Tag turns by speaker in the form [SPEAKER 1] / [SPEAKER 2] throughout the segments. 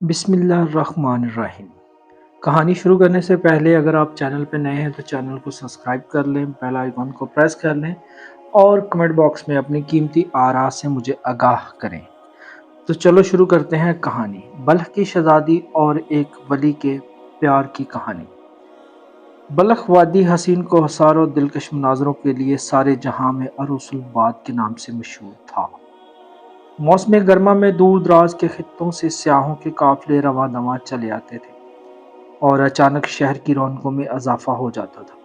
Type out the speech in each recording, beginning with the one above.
[SPEAKER 1] بسم اللہ الرحمن الرحیم۔ کہانی شروع کرنے سے پہلے اگر آپ چینل پہ نئے ہیں تو چینل کو سبسکرائب کر لیں، بیل آئیکن کو پریس کر لیں اور کمنٹ باکس میں اپنی قیمتی آراء سے مجھے آگاہ کریں۔ تو چلو شروع کرتے ہیں کہانی۔ بلخ کی شہزادی اور ایک ولی کے پیار کی کہانی۔ بلخ وادی حسین کو حسار اور دلکش مناظروں کے لیے سارے جہاں میں عروس الباد کے نام سے مشہور تھا۔ موسم گرما میں دور دراز کے خطوں سے سیاحوں کے قافلے رواں دواں چلے آتے تھے اور اچانک شہر کی رونقوں میں اضافہ ہو جاتا تھا۔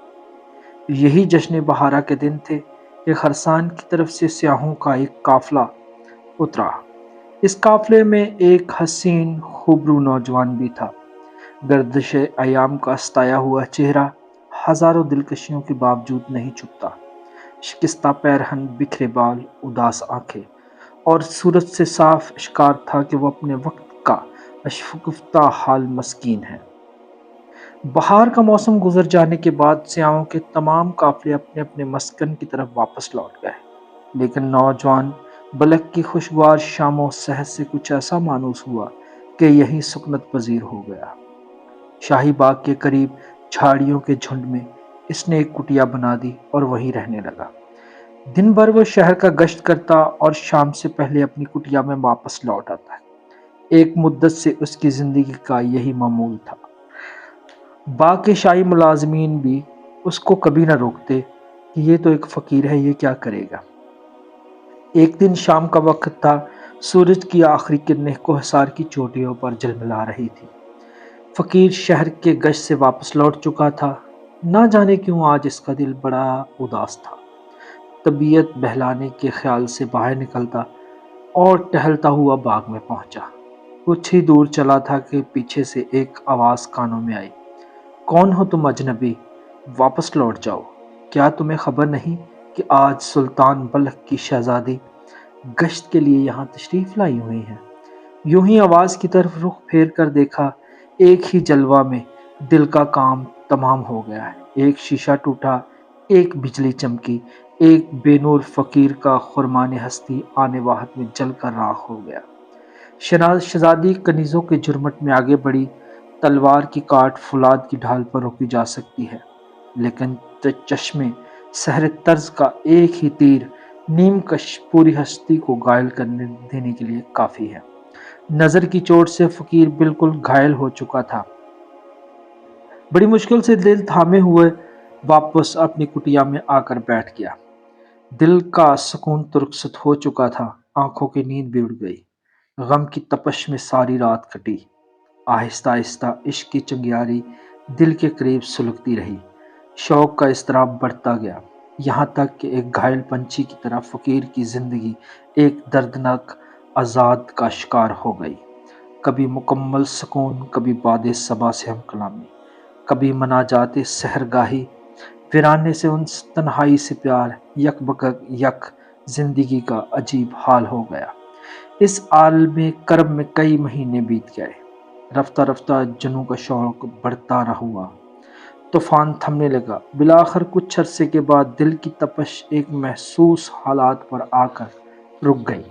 [SPEAKER 1] یہی جشن بہارا کے دن تھے کہ خرسان کی طرف سے سیاحوں کا ایک قافلہ اترا۔ اس قافلے میں ایک حسین خوبرو نوجوان بھی تھا۔ گردش ایام کا استایا ہوا چہرہ ہزاروں دلکشیوں کے باوجود نہیں چھپتا۔ شکستہ پیرہن، بکھرے بال، اداس آنکھیں اور صورت سے صاف اشکار تھا کہ وہ اپنے وقت کا اشکفتہ حال مسکین ہے۔ بہار کا موسم گزر جانے کے بعد سیاحوں کے تمام قافلے اپنے اپنے مسکن کی طرف واپس لوٹ گئے، لیکن نوجوان بلخ کی خوشگوار شام و صحت سے کچھ ایسا مانوس ہوا کہ یہیں سکنت پذیر ہو گیا۔ شاہی باغ کے قریب جھاڑیوں کے جھنڈ میں اس نے ایک کٹیا بنا دی اور وہیں رہنے لگا۔ دن بھر وہ شہر کا گشت کرتا اور شام سے پہلے اپنی کٹیا میں واپس لوٹ آتا ہے۔ ایک مدت سے اس کی زندگی کا یہی معمول تھا۔ باغ کے شاہی ملازمین بھی اس کو کبھی نہ روکتے کہ یہ تو ایک فقیر ہے، یہ کیا کرے گا۔ ایک دن شام کا وقت تھا، سورج کی آخری کرنیں کوہسار کی چوٹیوں پر جلملا رہی تھی۔ فقیر شہر کے گشت سے واپس لوٹ چکا تھا۔ نہ جانے کیوں آج اس کا دل بڑا اداس تھا۔ طبیعت بہلانے کے خیال سے باہر نکلتا اور ٹہلتا ہوا باغ میں پہنچا۔ کچھ ہی دور چلا تھا کہ پیچھے سے ایک آواز کانوں میں آئی، کون ہو تم اجنبی؟ واپس لوٹ جاؤ۔ کیا تمہیں خبر نہیں کہ آج سلطان بلخ کی شہزادی گشت کے لیے یہاں تشریف لائی ہوئی ہیں؟ یوں ہی آواز کی طرف رخ پھیر کر دیکھا، ایک ہی جلوہ میں دل کا کام تمام ہو گیا ہے۔ ایک شیشہ ٹوٹا، ایک بجلی چمکی، ایک بے نور فقیر کا خرمان ہستی آنے واحد میں جل کر راکھ ہو گیا۔ شہزادی کنیزوں کے جھرمٹ میں آگے بڑھی، تلوار کی کاٹ فولاد کی ڈھال پر روکی جا سکتی ہے، لیکن چشمے سحر طرز کا ایک ہی تیر نیم کش پوری ہستی کو گھائل کرنے دینے کے لیے کافی ہے۔ نظر کی چوٹ سے فقیر بالکل گھائل ہو چکا تھا۔ بڑی مشکل سے دل تھامے ہوئے واپس اپنی کٹیا میں آ کر بیٹھ گیا۔ دل کا سکون ترکست ہو چکا تھا، آنکھوں کی نیند بھی اڑ گئی۔ غم کی تپش میں ساری رات کٹی۔ آہستہ آہستہ عشق کی چنگیاری دل کے قریب سلگتی رہی۔ شوق کا اضطراب بڑھتا گیا، یہاں تک کہ ایک گھائل پنچھی کی طرح فقیر کی زندگی ایک دردناک عذاب کا شکار ہو گئی۔ کبھی مکمل سکون، کبھی باد صبا سے ہم کلامی، کبھی مناجات سحرگاہی، ویرانے سے ان تنہائی سے پیار، یک بکک یک زندگی کا عجیب حال ہو گیا۔ اس عالم کرب میں کئی مہینے بیت گئے۔ رفتہ رفتہ جنوں کا شوق بڑھتا رہا، طوفان تھمنے لگا۔ بالآخر کچھ عرصے کے بعد دل کی تپش ایک محسوس حالت پر آ کر رک گئی۔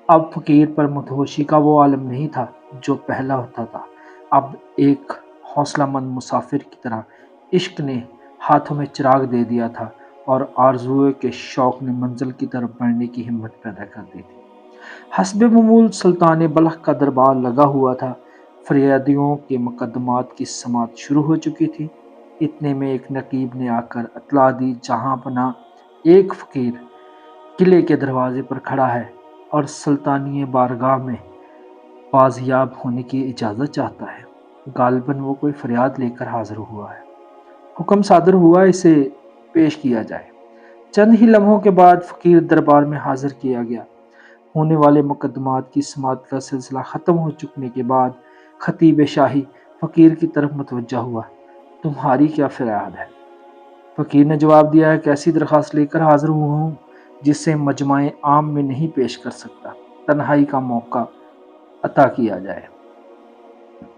[SPEAKER 1] اب فقیر پر مدہوشی کا وہ عالم نہیں تھا جو پہلا ہوتا تھا۔ اب ایک حوصلہ مند مسافر کی طرح عشق نے ہاتھوں میں چراغ دے دیا تھا اور آرزوئے کے شوق نے منزل کی طرف بڑھنے کی ہمت پیدا کر دی تھی۔ حسب معمول سلطان بلخ کا دربار لگا ہوا تھا۔ فریادیوں کے مقدمات کی سماعت شروع ہو چکی تھی۔ اتنے میں ایک نقیب نے آ کر اطلاع دی، جہاں پناہ ایک فقیر قلعے کے دروازے پر کھڑا ہے اور سلطانی بارگاہ میں بازیاب ہونے کی اجازت چاہتا ہے۔ غالباً وہ کوئی فریاد لے کر حاضر ہوا ہے۔ حکم صادر ہوا اسے پیش کیا جائے۔ چند ہی لمحوں کے بعد فقیر دربار میں حاضر کیا گیا۔ ہونے والے مقدمات کی سماعت کا سلسلہ ختم ہو چکنے کے بعد خطیب شاہی فقیر کی طرف متوجہ ہوا، تمہاری کیا فریاد ہے؟ فقیر نے جواب دیا، ایک ایسی درخواست لے کر حاضر ہوا ہوں جسے مجمع عام میں نہیں پیش کر سکتا، تنہائی کا موقع عطا کیا جائے۔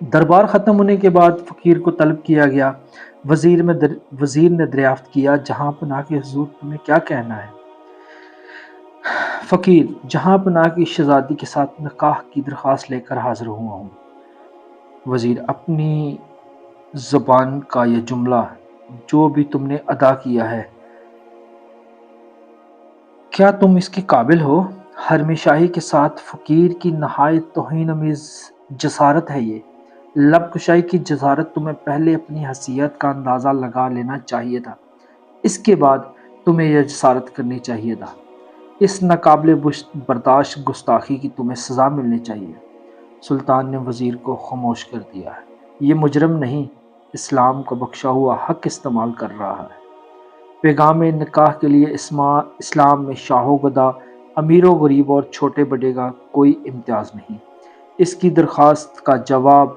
[SPEAKER 1] دربار ختم ہونے کے بعد فقیر کو طلب کیا گیا۔ وزیر نے دریافت کیا، جہاں پناہ کے حضور تمہیں کیا کہنا ہے؟ فقیر، جہاں پناہ کی شہزادی کے ساتھ نکاح کی درخواست لے کر حاضر ہوا ہوں۔ وزیر: اپنی زبان کا یہ جملہ جو بھی تم نے ادا کیا ہے، کیا تم اس کے قابل ہو؟ حرم شاہی کے ساتھ فقیر کی نہایت توہین آمیز جسارت ہے یہ۔ لب کشائی کی جسارت تمہیں پہلے اپنی حیثیت کا اندازہ لگا لینا چاہیے تھا، اس کے بعد تمہیں یہ جسارت کرنی چاہیے تھا۔ اس ناقابل برداشت گستاخی کی تمہیں سزا ملنی چاہیے۔ سلطان نے وزیر کو خاموش کر دیا ہے۔ یہ مجرم نہیں، اسلام کا بخشا ہوا حق استعمال کر رہا ہے۔ پیغام نکاح کے لیے اسلام میں شاہ و گدا، امیر و غریب اور چھوٹے بڑے کا کوئی امتیاز نہیں۔ اس کی درخواست کا جواب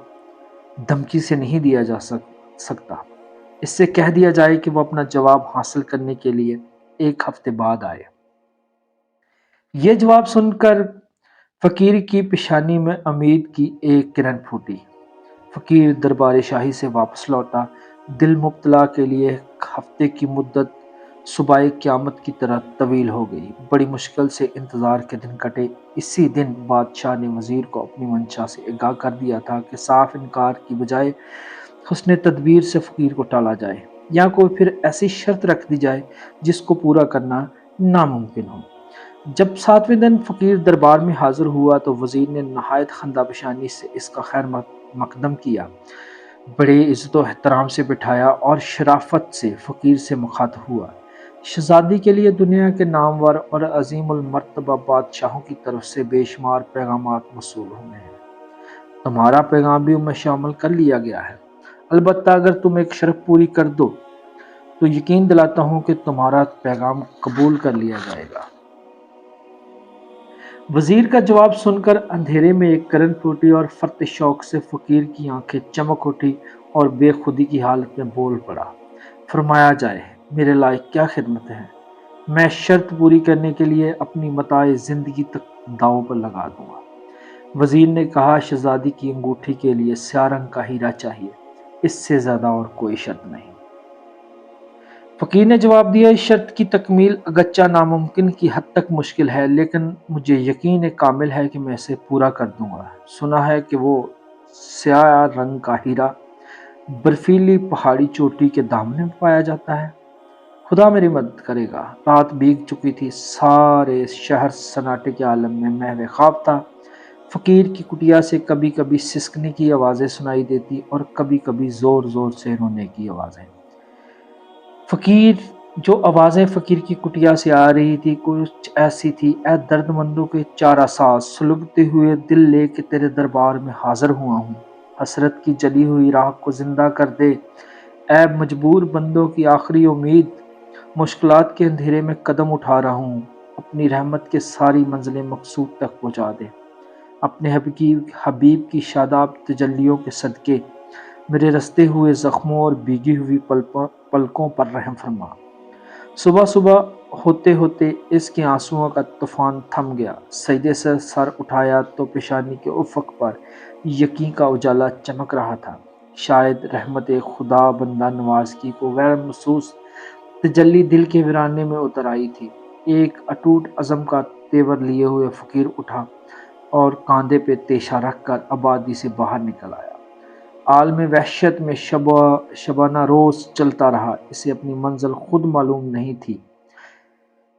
[SPEAKER 1] دھمکی سے نہیں دیا جا سکتا۔ اس سے کہہ دیا جائے کہ وہ اپنا جواب حاصل کرنے کے لیے 1 ہفتے بعد آئے۔ یہ جواب سن کر فقیر کی پیشانی میں امید کی ایک کرن پھوٹی۔ فقیر دربار شاہی سے واپس لوٹا۔ دل مبتلا کے لیے 1 ہفتے کی مدت صبح قیامت کی طرح طویل ہو گئی۔ بڑی مشکل سے انتظار کے دن کٹے۔ اسی دن بادشاہ نے وزیر کو اپنی منشا سے آگاہ کر دیا تھا کہ صاف انکار کی بجائے حسن تدبیر سے فقیر کو ٹالا جائے، یا کوئی پھر ایسی شرط رکھ دی جائے جس کو پورا کرنا ناممکن ہو۔ جب 7ویں دن فقیر دربار میں حاضر ہوا تو وزیر نے نہایت خندہ پیشانی سے اس کا خیر مقدم کیا، بڑے عزت و احترام سے بٹھایا اور شرافت سے فقیر سے مخاطب ہوا۔ شہزادی کے لیے دنیا کے نامور اور عظیم المرتبہ بادشاہوں کی طرف سے بے شمار پیغامات موصول ہوئے ہیں۔ تمہارا پیغام بھی ان میں شامل کر لیا گیا ہے۔ البتہ اگر تم ایک شرط پوری کر دو تو یقین دلاتا ہوں کہ تمہارا پیغام قبول کر لیا جائے گا۔ وزیر کا جواب سن کر اندھیرے میں ایک کرن پھوٹی اور فرط شوق سے فقیر کی آنکھیں چمک اٹھی اور بے خودی کی حالت میں بول پڑا: فرمایا جائے، میرے لائق کیا خدمت ہے؟ میں شرط پوری کرنے کے لیے اپنی متاع زندگی تک داؤ پر لگا دوں گا۔ وزیر نے کہا: شہزادی کی انگوٹھی کے لیے سیاہ رنگ کا ہیرا چاہیے، اس سے زیادہ اور کوئی شرط نہیں۔ فقیر نے جواب دیا: اس شرط کی تکمیل اگرچہ ناممکن کی حد تک مشکل ہے، لیکن مجھے یقین کامل ہے کہ میں اسے پورا کر دوں گا۔ سنا ہے کہ وہ سیاہ رنگ کا ہیرا برفیلی پہاڑی چوٹی کے دامن میں پایا جاتا ہے۔ خدا میری مدد کرے گا۔ رات بیت چکی تھی، سارے شہر سناٹے کے عالم میں محو خواب تھا۔ فقیر کی کٹیا سے کبھی کبھی سسکنے کی آوازیں سنائی دیتی اور کبھی کبھی زور زور سے رونے کی آوازیں۔ جو آوازیں فقیر کی کٹیا سے آ رہی تھی کچھ ایسی تھی: اے درد مندوں کے چارہ ساز، سلگتے ہوئے دل لے کے تیرے دربار میں حاضر ہوا ہوں۔ حسرت کی جلی ہوئی راہ کو زندہ کر دے، اے مجبور بندوں کی آخری امید۔ مشکلات کے اندھیرے میں قدم اٹھا رہا ہوں، اپنی رحمت کے ساری منزلیں مقصود تک پہنچا دے۔ اپنے حبیب کی شاداب تجلیوں کے صدقے میرے رستے ہوئے زخموں اور بھیگی ہوئی پلکوں پر رحم فرما۔ صبح صبح ہوتے ہوتے اس کے آنسوؤں کا طوفان تھم گیا۔ سجدے سے سر اٹھایا تو پیشانی کے افق پر یقین کا اجالا چمک رہا تھا۔ شاید رحمت خدا بندہ نواز کی کو غیر محسوس تجلی دل کے ویرانے میں اتر آئی تھی۔ ایک اٹوٹ عزم کا تیور لیے ہوئے فقیر اٹھا اور کاندھے پہ تیشہ رکھ کر آبادی سے باہر نکل آیا۔ عالم وحشت میں شبانہ روز چلتا رہا، اسے اپنی منزل خود معلوم نہیں تھی۔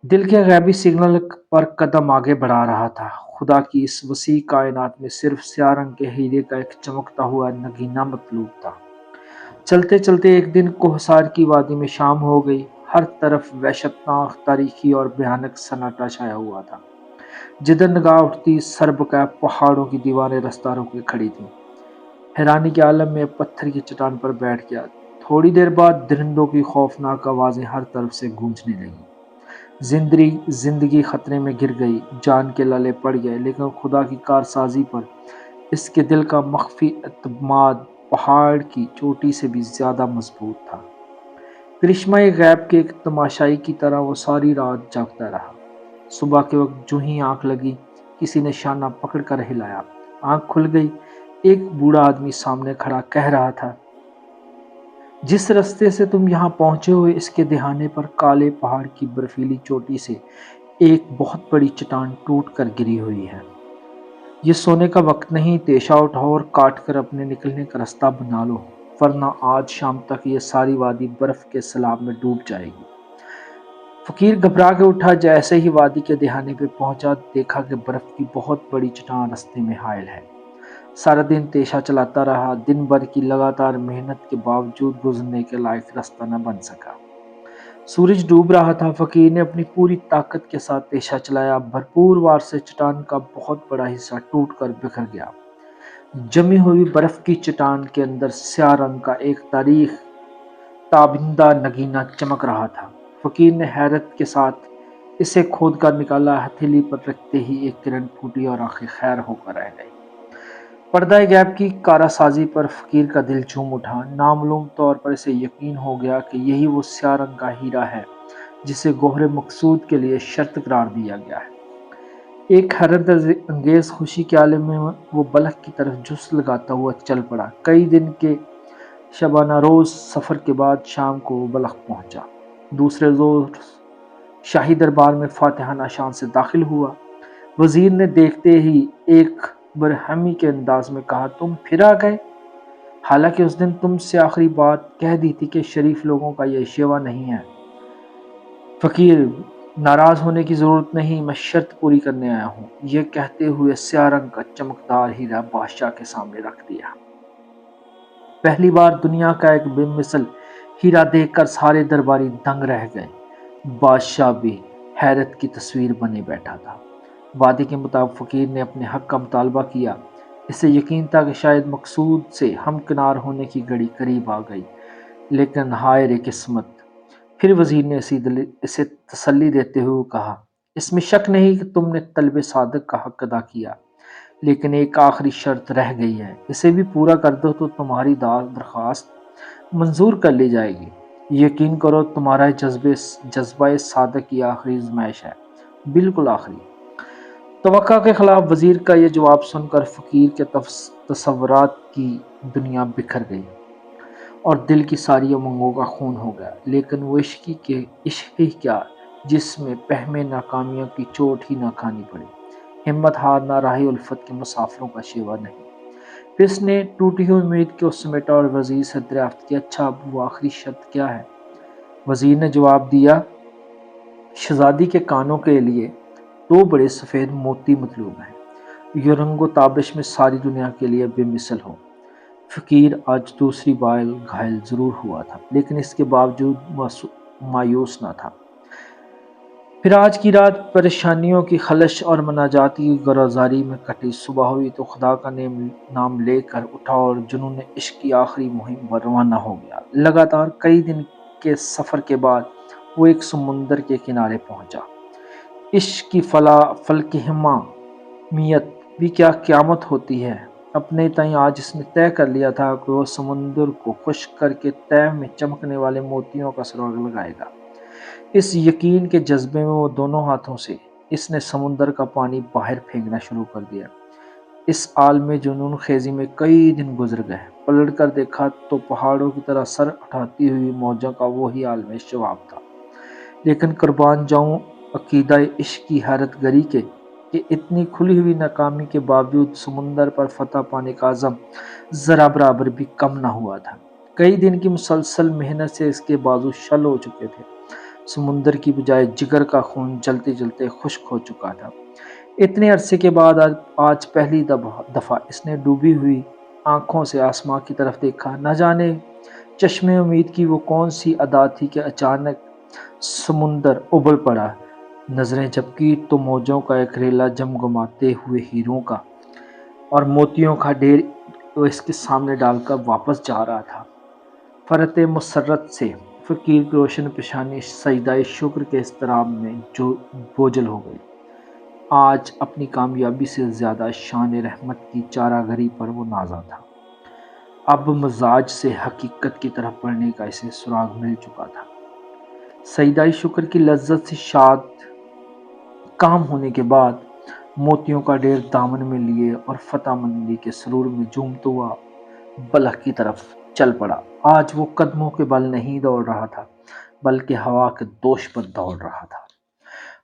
[SPEAKER 1] دل کے غیبی سگنل پر قدم آگے بڑھا رہا تھا۔ خدا کی اس وسیع کائنات میں صرف سیاہ رنگ کے ہیرے کا ایک چمکتا ہوا نگینہ مطلوب تھا۔ چلتے چلتے ایک دن کوہسار کی وادی میں شام ہو گئی۔ ہر طرف وحشتناک تاریکی اور بھیانک سناٹا چھایا ہوا تھا۔ جدھر نگاہ اٹھتی سربقع پہاڑوں کی دیواریں رستہ روکے کھڑی تھیں۔ حیرانی کے عالم میں پتھر کی چٹان پر بیٹھ گیا۔ تھوڑی دیر بعد درندوں کی خوفناک آوازیں ہر طرف سے گونجنے لگیں۔ زندگی خطرے میں گر گئی، جان کے لالے پڑ گئے، لیکن خدا کی کارسازی پر اس کے دل کا مخفی اعتماد پہاڑ کی چوٹی سے بھی زیادہ مضبوط تھا۔ کرشمہ غیب کے ایک تماشائی کی طرح وہ ساری رات جاگتا رہا۔ صبح کے وقت جو ہی آنکھ لگی، کسی نے شانہ پکڑ کر ہلایا۔ آنکھ کھل گئی، ایک بوڑھا آدمی سامنے کھڑا کہہ رہا تھا: جس رستے سے تم یہاں پہنچے ہو، اس کے دہانے پر کالے پہاڑ کی برفیلی چوٹی سے ایک بہت بڑی چٹان ٹوٹ کر گری ہوئی ہے۔ یہ سونے کا وقت نہیں، تیشہ اٹھاؤ اور کاٹ کر اپنے نکلنے کا راستہ بنا لو، ورنہ آج شام تک یہ ساری وادی برف کے سیلاب میں ڈوب جائے گی۔ فقیر گھبرا کے اٹھا، جیسے ہی وادی کے دہانے پہ پہنچا دیکھا کہ برف کی بہت بڑی چٹان راستے میں حائل ہے۔ سارا دن تیشہ چلاتا رہا، دن بھر کی لگاتار محنت کے باوجود گزرنے کے لائق راستہ نہ بن سکا۔ سورج ڈوب رہا تھا، فقیر نے اپنی پوری طاقت کے ساتھ تیشہ چلایا، بھرپور وار سے چٹان کا بہت بڑا حصہ ٹوٹ کر بکھر گیا۔ جمی ہوئی برف کی چٹان کے اندر سیاہ رنگ کا ایک تاریخ تابندہ نگینہ چمک رہا تھا۔ فقیر نے حیرت کے ساتھ اسے کھود کر نکالا، ہتھیلی پر رکھتے ہی ایک کرن پھوٹی اور آنکھیں خیر ہو کر رہ گئی۔ پردہ غیب کی کارا سازی پر فقیر کا دل جھوم اٹھا۔ نامعلوم طور پر اسے یقین ہو گیا کہ یہی وہ سیاہ رنگ کا ہیرا ہے جسے گوہر مقصود کے لیے شرط قرار دیا گیا ہے۔ ایک حیرت انگیز خوشی کے عالم میں وہ بلخ کی طرف جھس لگاتا ہوا چل پڑا۔ کئی دن کے شبانہ روز سفر کے بعد شام کو وہ بلخ پہنچا۔ دوسرے روز شاہی دربار میں فاتحانہ شان سے داخل ہوا۔ وزیر نے دیکھتے ہی ایک برہمی کے انداز میں کہا، تم پھر آ گئے؟ حالانکہ اس دن تم سے آخری بات کہہ دی تھی کہ شریف لوگوں کا یہ شیوا نہیں ہے۔ فقیر، ناراض ہونے کی ضرورت نہیں، میں شرط پوری کرنے آیا ہوں۔ یہ کہتے ہوئے سیاہ رنگ کا چمکدار ہیرا بادشاہ کے سامنے رکھ دیا۔ پہلی بار دنیا کا ایک بے مثل ہیرا دیکھ کر سارے درباری دنگ رہ گئے۔ بادشاہ بھی حیرت کی تصویر بنے بیٹھا تھا۔ وعدے کے مطابق فقیر نے اپنے حق کا مطالبہ کیا۔ اسے یقین تھا کہ شاید مقصود سے ہمکنار ہونے کی گھڑی قریب آ گئی، لیکن ہائے رے قسمت! پھر وزیر نے اسے تسلی دیتے ہوئے کہا، اس میں شک نہیں کہ تم نے طلب صادق کا حق ادا کیا، لیکن ایک آخری شرط رہ گئی ہے، اسے بھی پورا کر دو تو تمہاری درخواست منظور کر لی جائے گی۔ یقین کرو تمہارا جذبہ صادق کی آخری آزمائش ہے، بالکل آخری۔ توقع کے خلاف وزیر کا یہ جواب سن کر فقیر کے تصورات کی دنیا بکھر گئی اور دل کی ساری امنگوں کا خون ہو گیا۔ لیکن وہ عشق ہی کیا جس میں پہمے ناکامیوں کی چوٹ ہی نہ کھانی پڑی، ہمت ہارنا راہ الفت کے مسافروں کا شیوا نہیں۔ پھر اس نے ٹوٹی ہوئی امید کو سمیٹا اور وزیر سے دریافت کیا، اچھا اب وہ آخری شرط کیا ہے؟ وزیر نے جواب دیا، شہزادی کے کانوں کے لیے 2 بڑے سفید موتی مطلوب ہیں، یہ رنگ و تابش میں ساری دنیا کے لیے بے مثل ہو۔ فقیر آج دوسری بار گھائل ضرور ہوا تھا، لیکن اس کے باوجود مایوس نہ تھا۔ پھر آج کی رات پریشانیوں کی خلش اور مناجات کی گرازاری میں کٹی۔ صبح ہوئی تو خدا کا نام لے کر اٹھا اور جنون عشق کی آخری مہم پر روانہ ہو گیا۔ لگاتار کئی دن کے سفر کے بعد وہ ایک سمندر کے کنارے پہنچا۔ عشق کی فلک حمامیت بھی کیا قیامت ہوتی ہے! اپنے تئیں آج اس نے طے کر لیا تھا کہ وہ سمندر کو خشک کر کے طے میں چمکنے والے موتیوں کا سراغ لگائے گا۔ اس یقین کے جذبے میں وہ دونوں ہاتھوں سے اس نے سمندر کا پانی باہر پھینکنا شروع کر دیا۔ اس عالم جنون خیزی میں کئی دن گزر گئے۔ پلٹ کر دیکھا تو پہاڑوں کی طرح سر اٹھاتی ہوئی موجوں کا وہی عالم شباب تھا، لیکن قربان جاؤں عقیدہ عشق کی حیرت گری کے کہ اتنی کھلی ہوئی ناکامی کے باوجود سمندر پر فتح پانے کا عزم ذرا برابر بھی کم نہ ہوا تھا۔ کئی دن کی مسلسل محنت سے اس کے بازو شل ہو چکے تھے، سمندر کی بجائے جگر کا خون جلتے جلتے خشک ہو چکا تھا۔ اتنے عرصے کے بعد آج پہلی دفعہ اس نے ڈوبی ہوئی آنکھوں سے آسمان کی طرف دیکھا۔ نہ جانے چشمے امید کی وہ کون سی ادا تھی کہ اچانک سمندر ابل پڑا۔ نظریں جھپکی تو موجوں کا ایک ریلا جمگماتے ہوئے ہیروں کا اور موتیوں کا ڈھیر اس کے سامنے ڈال کر واپس جا رہا تھا۔ فرت مسرت سے فقیر کی روشن پیشانی سجدہ شکر کے اضطراب میں بوجھل ہو گئی۔ آج اپنی کامیابی سے زیادہ شان رحمت کی چارہ گھری پر وہ نازا تھا۔ اب مزاج سے حقیقت کی طرف بڑھنے کا اسے سراغ مل چکا تھا۔ سجدہ شکر کی لذت سے شاد کام ہونے کے بعد موتیوں کا ڈھیر دامن میں لیے اور فتح مندی کے سرور میں جھومتا ہوا بلخ کی طرف چل پڑا۔ آج وہ قدموں کے بل نہیں دوڑ رہا تھا، بلکہ ہوا کے دوش پر دوڑ رہا تھا۔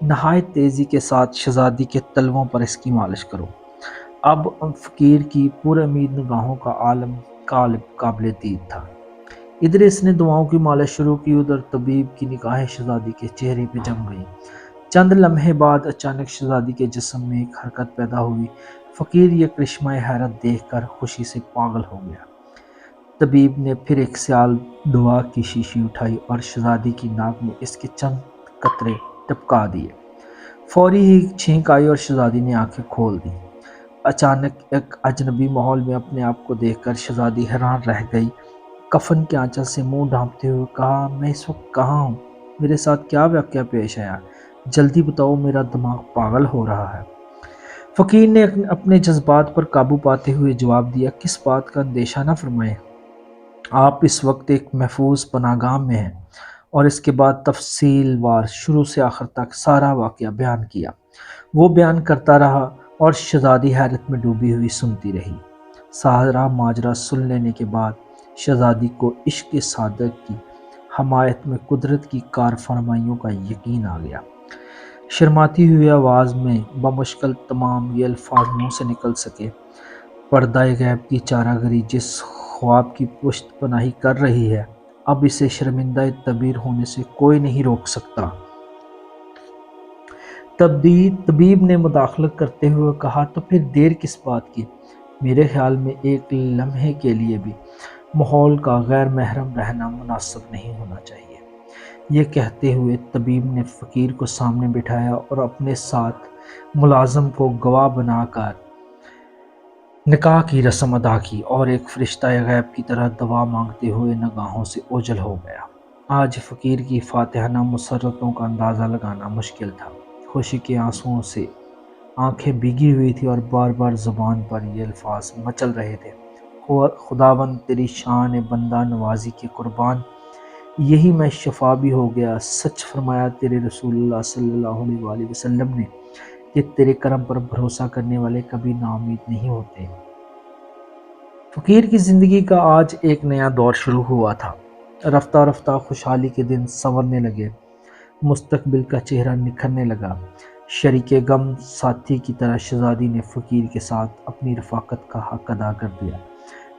[SPEAKER 1] نہایت تیزی کے ساتھ شہزادی کے تلووں پر اس کی مالش کرو۔ اب فقیر کی پر امید نگاہوں کا عالم قابل دید تھا۔ ادھر اس نے دعاؤں کی مالش شروع کی، ادھر طبیب کی نگاہیں شہزادی کے چہرے پہ جم گئیں۔ چند لمحے بعد اچانک شہزادی کے جسم میں ایک حرکت پیدا ہوئی۔ فقیر یہ کرشمہ حیرت دیکھ کر خوشی سے پاگل ہو گیا۔ طبیب نے پھر ایک سیال دوا کی شیشی اٹھائی اور شہزادی کی ناک میں اس کے چند قطرے ٹپکا دیے۔ فوری ہی چھینک آئی اور شہزادی نے آنکھیں کھول دیں۔ اچانک ایک اجنبی ماحول میں اپنے آپ کو دیکھ کر شہزادی حیران رہ گئی۔ کفن کے آنچل سے منہ ڈھانپتے ہوئے کہا، میں اس وقت کہاں ہوں؟ میرے ساتھ کیا واقعہ پیش آیا؟ جلدی بتاؤ، میرا دماغ پاگل ہو رہا ہے۔ فقیر نے اپنے جذبات پر قابو پاتے ہوئے جواب دیا، کس بات کا اندیشہ نہ فرمائیں، آپ اس وقت ایک محفوظ پناہ گاہ میں ہیں۔ اور اس کے بعد تفصیل وار شروع سے آخر تک سارا واقعہ بیان کیا۔ وہ بیان کرتا رہا اور شہزادی حیرت میں ڈوبی ہوئی سنتی رہی۔ سارا ماجرا سن لینے کے بعد شہزادی کو عشق صادق کی حمایت میں قدرت کی کارفرمائیوں کا یقین آ گیا۔ شرماتی ہوئی آواز میں بمشکل تمام یہ الفاظ منہ سے نکل سکے، پردہ غیب کی چارہ گری جس خواب کی پشت پناہی کر رہی ہے، اب اسے شرمندہ تعبیر ہونے سے کوئی نہیں روک سکتا۔ طبیب نے مداخلت کرتے ہوئے کہا، تو پھر دیر کس بات کی؟ میرے خیال میں ایک لمحے کے لیے بھی ماحول کا غیر محرم رہنا مناسب نہیں ہونا چاہیے۔ یہ کہتے ہوئے طبیب نے فقیر کو سامنے بٹھایا اور اپنے ساتھ ملازم کو گواہ بنا کر نکاح کی رسم ادا کی اور ایک فرشتہ غیب کی طرح دعا مانگتے ہوئے نگاہوں سے اوجھل ہو گیا۔ آج فقیر کی فاتحانہ مسرتوں کا اندازہ لگانا مشکل تھا۔ خوشی کے آنسوؤں سے آنکھیں بھیگی ہوئی تھی اور بار بار زبان پر یہ الفاظ مچل رہے تھے، خداوند تیری شان بندہ نوازی کے قربان، یہی میں شفا بھی ہو گیا۔ سچ فرمایا تیرے رسول اللہ صلی اللہ علیہ وآلہ وسلم نے کہ تیرے کرم پر بھروسہ کرنے والے کبھی ناامید نہیں ہوتے۔ فقیر کی زندگی کا آج ایک نیا دور شروع ہوا تھا۔ رفتہ رفتہ خوشحالی کے دن سنورنے لگے، مستقبل کا چہرہ نکھرنے لگا۔ شریک غم ساتھی کی طرح شہزادی نے فقیر کے ساتھ اپنی رفاقت کا حق ادا کر دیا۔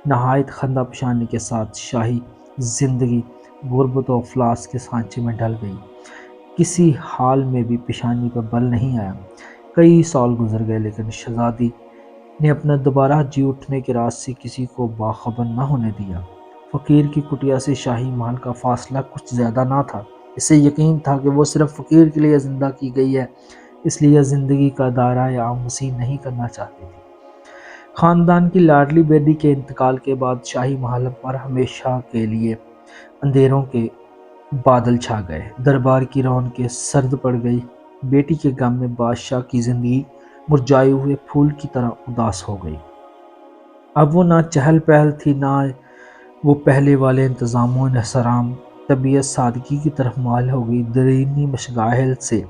[SPEAKER 1] نہایت خندہ پیشانی کے ساتھ شاہی زندگی غربت و افلاس کے سانچے میں ڈل گئی۔ کسی حال میں بھی پیشانی پر بل نہیں آیا۔ کئی سال گزر گئے لیکن شہزادی نے اپنا دوبارہ جی اٹھنے کے راز سے کسی کو باخبر نہ ہونے دیا۔ فقیر کی کٹیا سے شاہی محل کا فاصلہ کچھ زیادہ نہ تھا۔ اسے یقین تھا کہ وہ صرف فقیر کے لیے زندہ کی گئی ہے، اس لیے زندگی کا دائرہ عام وسیع نہیں کرنا چاہتی تھی۔ خاندان کی لاڈلی بیٹی کے انتقال کے بعد شاہی محل پر ہمیشہ کے لیے اندھیروں کے بادل چھا گئے، دربار کی رونقیں سرد پڑ گئی۔ بیٹی کے غم میں بادشاہ کی زندگی مرجھائے ہوئے پھول کی طرح اداس ہو گئی۔ اب وہ نہ چہل پہل تھی، نہ وہ پہلے والے انتظام و انحصار۔ طبیعت سادگی کی طرف مائل ہو گئی، دینی مشاغل سے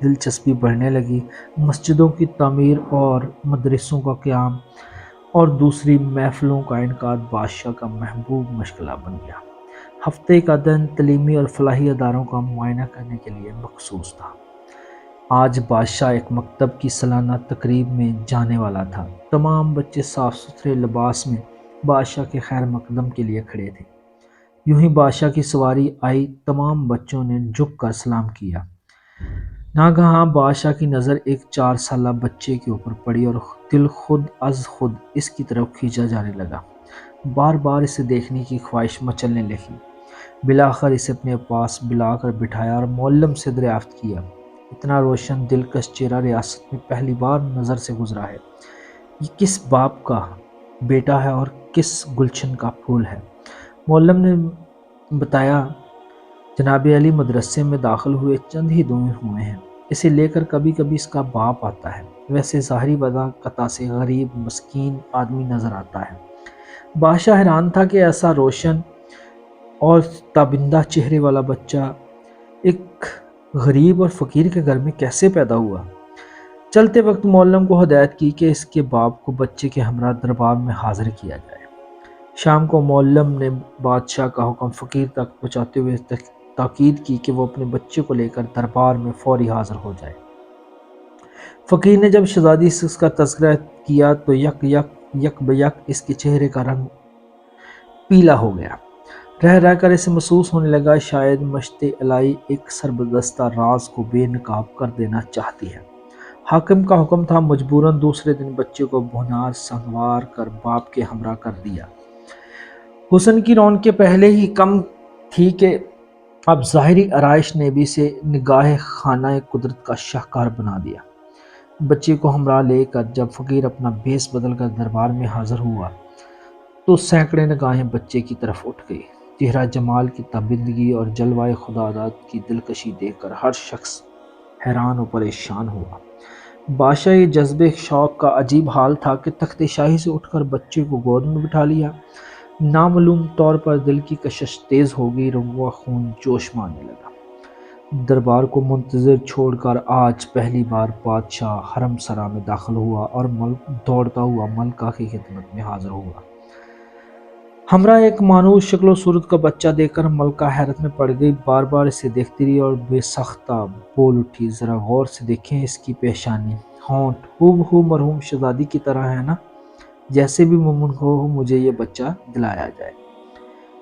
[SPEAKER 1] دلچسپی بڑھنے لگی، مسجدوں کی تعمیر اور مدرسوں کا قیام اور دوسری محفلوں کا انعقاد بادشاہ کا محبوب مشغلہ بن گیا۔ ہفتے کا دن تعلیمی اور فلاحی اداروں کا معائنہ کرنے کے لیے مخصوص تھا۔ آج بادشاہ ایک مکتب کی سالانہ تقریب میں جانے والا تھا۔ تمام بچے صاف ستھرے لباس میں بادشاہ کے خیر مقدم کے لیے کھڑے تھے۔ یوں ہی بادشاہ کی سواری آئی، تمام بچوں نے جھک کر سلام کیا۔ ناگہاں بادشاہ کی نظر ایک 4 سالہ بچے کے اوپر پڑی اور دل خود از خود اس کی طرف کھینچا جانے لگا۔ بار بار اسے دیکھنے کی خواہش مچلنے لگی۔ بالآخر اسے اپنے پاس بلا کر بٹھایا اور معلم سے دریافت کیا، اتنا روشن دلکش چہرہ ریاست میں پہلی بار نظر سے گزرا ہے، یہ کس باپ کا بیٹا ہے اور کس گلشن کا پھول ہے؟ معلم نے بتایا، جناب علی مدرسے میں داخل ہوئے چند ہی دن ہوئے ہیں، اسے لے کر کبھی کبھی اس کا باپ آتا ہے، ویسے ظاہری وضاحت سے غریب مسکین آدمی نظر آتا ہے۔ بادشاہ حیران تھا کہ ایسا روشن اور تابندہ چہرے والا بچہ ایک غریب اور فقیر کے گھر میں کیسے پیدا ہوا۔ چلتے وقت معلم کو ہدایت کی کہ اس کے باپ کو بچے کے ہمراہ دربار میں حاضر کیا جائے۔ شام کو معلم نے بادشاہ کا حکم فقیر تک پہنچاتے ہوئے تاکید کی کہ وہ اپنے بچے کو لے کر دربار میں فوری حاضر ہو جائے۔ فقیر نے جب شہزادی سے اس کا تذکرہ کیا تو یک بیک اس کے چہرے کا رنگ پیلا ہو گیا۔ رہ رہ کر اسے محسوس ہونے لگا شاید مشت الہی ایک سربستہ راز کو بے نقاب کر دینا چاہتی ہے۔ حاکم کا حکم تھا، مجبوراً دوسرے دن بچے کو بھونار سنوار کر باپ کے ہمراہ کر دیا۔ حسن کی رونقیں پہلے ہی کم تھی کہ اب ظاہری آرائش نے بھی اسے نگاہ خانہ قدرت کا شاہکار بنا دیا۔ بچے کو ہمراہ لے کر جب فقیر اپنا بھیس بدل کر دربار میں حاضر ہوا تو سینکڑے نگاہیں بچے کی طرف اٹھ گئی۔ چہرہ جمال کی تابندگی اور جلوہ خداداد کی دلکشی دیکھ کر ہر شخص حیران و پریشان ہوا۔ بادشاہ یہ جذبے شوق کا عجیب حال تھا کہ تخت شاہی سے اٹھ کر بچے کو گود میں بٹھا لیا۔ نامعلوم طور پر دل کی کشش تیز ہو گئی، رنگوا خون جوش میں آنے لگا۔ دربار کو منتظر چھوڑ کر آج پہلی بار بادشاہ حرم سرا میں داخل ہوا اور دوڑتا ہوا ملکہ کی خدمت میں حاضر ہوا۔ ہمراہ ایک مانوس شکل و صورت کا بچہ دیکھ کر ملکہ حیرت میں پڑ گئی، بار بار اسے دیکھتی رہی اور بے ساختہ بول اٹھی، ذرا غور سے دیکھیں اس کی پیشانی، ہونٹ ہو مرحوم شہزادی کی طرح ہے نا، جیسے بھی ممکن ہو مجھے یہ بچہ دلایا جائے۔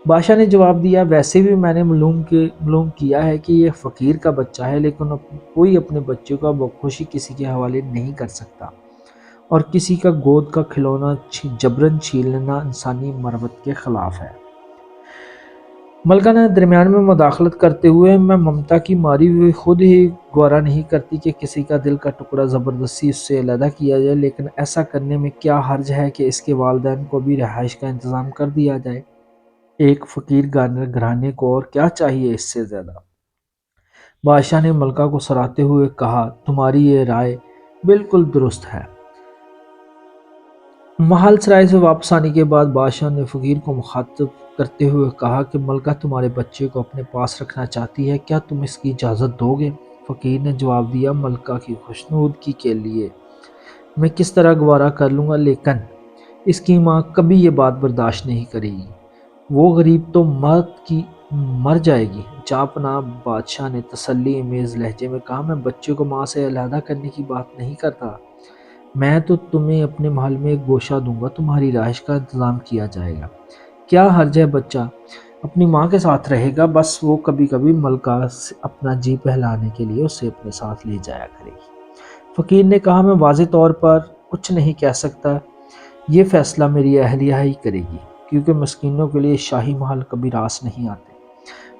[SPEAKER 1] بادشاہ نے جواب دیا، ویسے بھی میں نے معلوم کیا ہے کہ یہ فقیر کا بچہ ہے، لیکن کوئی اپنے بچے کو بخوشی کسی کے حوالے نہیں کر سکتا، اور کسی کا گود کا کھلونا جبراً چھین لینا انسانی مروت کے خلاف ہے۔ ملکہ نے درمیان میں مداخلت کرتے ہوئے، میں ممتا کی ماری ہوئی خود ہی گوارا نہیں کرتی کہ کسی کا دل کا ٹکڑا زبردستی اس سے علیحدہ کیا جائے، لیکن ایسا کرنے میں کیا حرج ہے کہ اس کے والدین کو بھی رہائش کا انتظام کر دیا جائے۔ ایک فقیر گھرانے کو اور کیا چاہیے اس سے زیادہ؟ بادشاہ نے ملکہ کو سراہتے ہوئے کہا، تمہاری یہ رائے بالکل درست ہے۔ محل سرائے سے واپس آنے کے بعد بادشاہ نے فقیر کو مخاطب کرتے ہوئے کہا کہ ملکہ تمہارے بچے کو اپنے پاس رکھنا چاہتی ہے، کیا تم اس کی اجازت دو گے؟ فقیر نے جواب دیا، ملکہ کی خوشنودگی کے لیے میں کس طرح گوارا کر لوں گا، لیکن اس کی ماں کبھی یہ بات برداشت نہیں کرے گی، وہ غریب تو مر جائے گی۔ جاپنا بادشاہ نے تسلی امیز لہجے میں کہا، میں بچے کو ماں سے علیحدہ کرنے کی بات نہیں کرتا، میں تو تمہیں اپنے محل میں ایک گوشہ دوں گا، تمہاری رہائش کا انتظام کیا جائے گا۔ کیا حرج ہے، بچہ اپنی ماں کے ساتھ رہے گا، بس وہ کبھی کبھی ملکہ سے اپنا جی بہلانے کے لیے اسے اپنے ساتھ لے جایا کرے گی۔ فقیر نے کہا، میں واضح طور پر کچھ نہیں کہہ سکتا، یہ فیصلہ میری اہلیہ ہی کرے گی، کیونکہ مسکینوں کے لیے شاہی محل کبھی راس نہیں آتے۔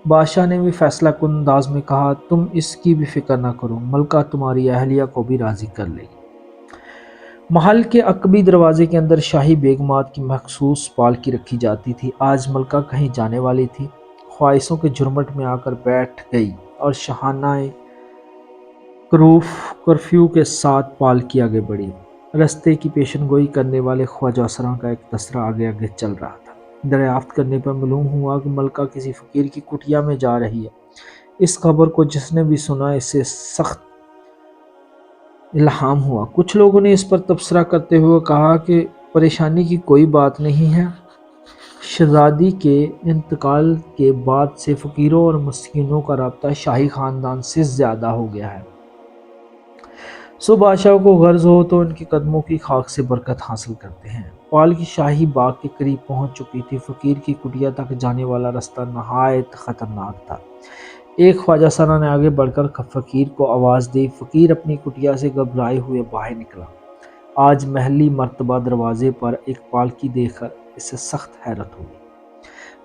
[SPEAKER 1] بادشاہ نے بھی فیصلہ کن انداز میں کہا، تم اس کی بھی فکر نہ کرو، ملکہ تمہاری اہلیہ کو بھی راضی کر لے گی۔ محل کے عقبی دروازے کے اندر شاہی بیگمات کی مخصوص پالکی رکھی جاتی تھی۔ آج ملکہ کہیں جانے والی تھی، خواہشوں کے جھرمٹ میں آ کر بیٹھ گئی اور شاہانہ کرفیو کے ساتھ پالکی آگے بڑھی۔ رستے کی پیشن گوئی کرنے والے خواجہ اسراں کا ایک دستہ آگے چل رہا تھا۔ دریافت کرنے پر معلوم ہوا کہ ملکہ کسی فقیر کی کٹیا میں جا رہی ہے۔ اس خبر کو جس نے بھی سنا اسے سخت الہام ہوا۔ کچھ لوگوں نے اس پر تبصرہ کرتے ہوئے کہا کہ پریشانی کی کوئی بات نہیں ہے، شہزادی کے انتقال کے بعد سے فقیروں اور مسکینوں کا رابطہ شاہی خاندان سے زیادہ ہو گیا ہے، سو بادشاہ کو غرض ہو تو ان کے قدموں کی خاک سے برکت حاصل کرتے ہیں۔ پالکی شاہی باغ کے قریب پہنچ چکی تھی۔ فقیر کی کٹیا تک جانے والا رستہ نہایت خطرناک تھا۔ ایک خواجہ سرا نے آگے بڑھ کر فقیر کو آواز دی۔ فقیر اپنی کٹیا سے گھبرائے ہوئے باہر نکلا۔ آج محلی مرتبہ دروازے پر ایک پالکی دیکھ کر اسے سخت حیرت ہوئی۔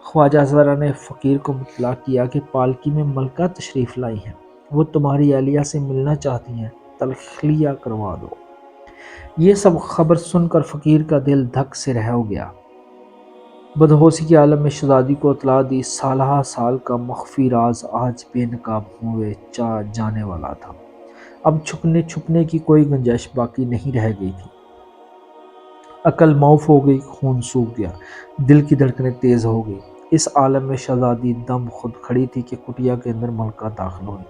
[SPEAKER 1] خواجہ سرا نے فقیر کو مطلع کیا کہ پالکی میں ملکہ تشریف لائی ہیں، وہ تمہاری اہلیہ سے ملنا چاہتی ہیں، تلخیہ کروا دو۔ یہ سب خبر سن کر فقیر کا دل دھک سے رہ ہو گیا۔ بدہوشی کے عالم میں شہزادی کو اطلاع دی۔ سالہ سال کا مخفی راز آج بے نقاب ہوئے جانے والا تھا۔ اب چھپنے کی کوئی گنجائش باقی نہیں رہ گئی تھی۔ عقل معاف ہو گئی، خون سوکھ گیا، دل کی دھڑکنیں تیز ہو گئی۔ اس عالم میں شہزادی دم خود کھڑی تھی کہ کٹیا کے اندر ملکہ داخل ہوئی۔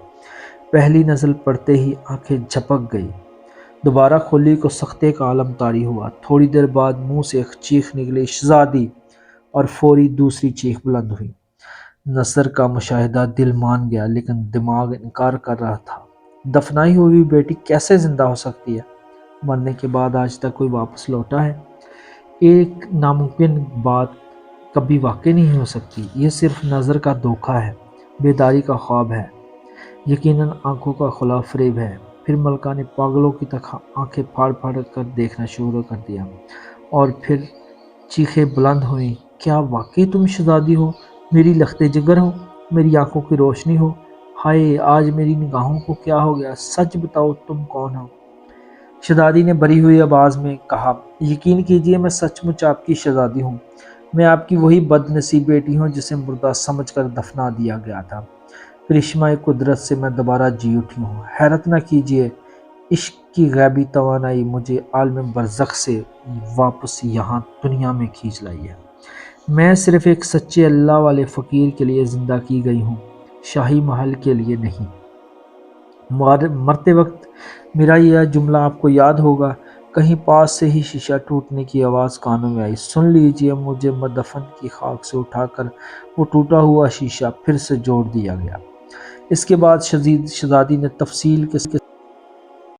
[SPEAKER 1] پہلی نظر پڑتے ہی آنکھیں جھپک گئی، دوبارہ کھولی کو سختے کا عالم طاری ہوا۔ تھوڑی دیر بعد منہ سے ایک چیخ نکلی، شہزادی، اور فوری دوسری چیخ بلند ہوئی۔ نصر کا مشاہدہ دل مان گیا، لیکن دماغ انکار کر رہا تھا۔ دفنائی ہوئی بیٹی کیسے زندہ ہو سکتی ہے؟ مرنے کے بعد آج تک کوئی واپس لوٹا ہے؟ ایک ناممکن بات کبھی واقع نہیں ہو سکتی۔ یہ صرف نظر کا دھوکہ ہے، بیداری کا خواب ہے، یقیناً آنکھوں کا خلا فریب ہے۔ پھر ملکہ نے پاگلوں کی طرح آنکھیں پھاڑ پھاڑ کر دیکھنا شروع کر دیا، اور پھر چیخیں بلند ہوئیں، کیا واقعی تم شہزادی ہو؟ میری لخت جگر ہو، میری آنکھوں کی روشنی ہو؟ ہائے، آج میری نگاہوں کو کیا ہو گیا؟ سچ بتاؤ، تم کون ہو؟ شہزادی نے بھری ہوئی آواز میں کہا، یقین کیجیے، میں سچ مچ آپ کی شہزادی ہوں۔ میں آپ کی وہی بد نصیب بیٹی ہوں جسے مردہ سمجھ کر دفنا دیا گیا تھا۔ کرشمہ قدرت سے میں دوبارہ جی اٹھی ہوں۔ حیرت نہ کیجیے، عشق کی غیبی توانائی مجھے عالم برزخ سے واپس یہاں دنیا میں کھینچ لائی ہے۔ میں صرف ایک سچے اللہ والے فقیر کے لیے زندہ کی گئی ہوں، شاہی محل کے لیے نہیں۔ مرتے وقت میرا یہ جملہ آپ کو یاد ہوگا۔ کہیں پاس سے ہی شیشہ ٹوٹنے کی آواز کانوں میں آئی۔ سن لیجئے، مجھے مدفن کی خاک سے اٹھا کر وہ ٹوٹا ہوا شیشہ پھر سے جوڑ دیا گیا۔ اس کے بعد شہزادی نے تفصیل کے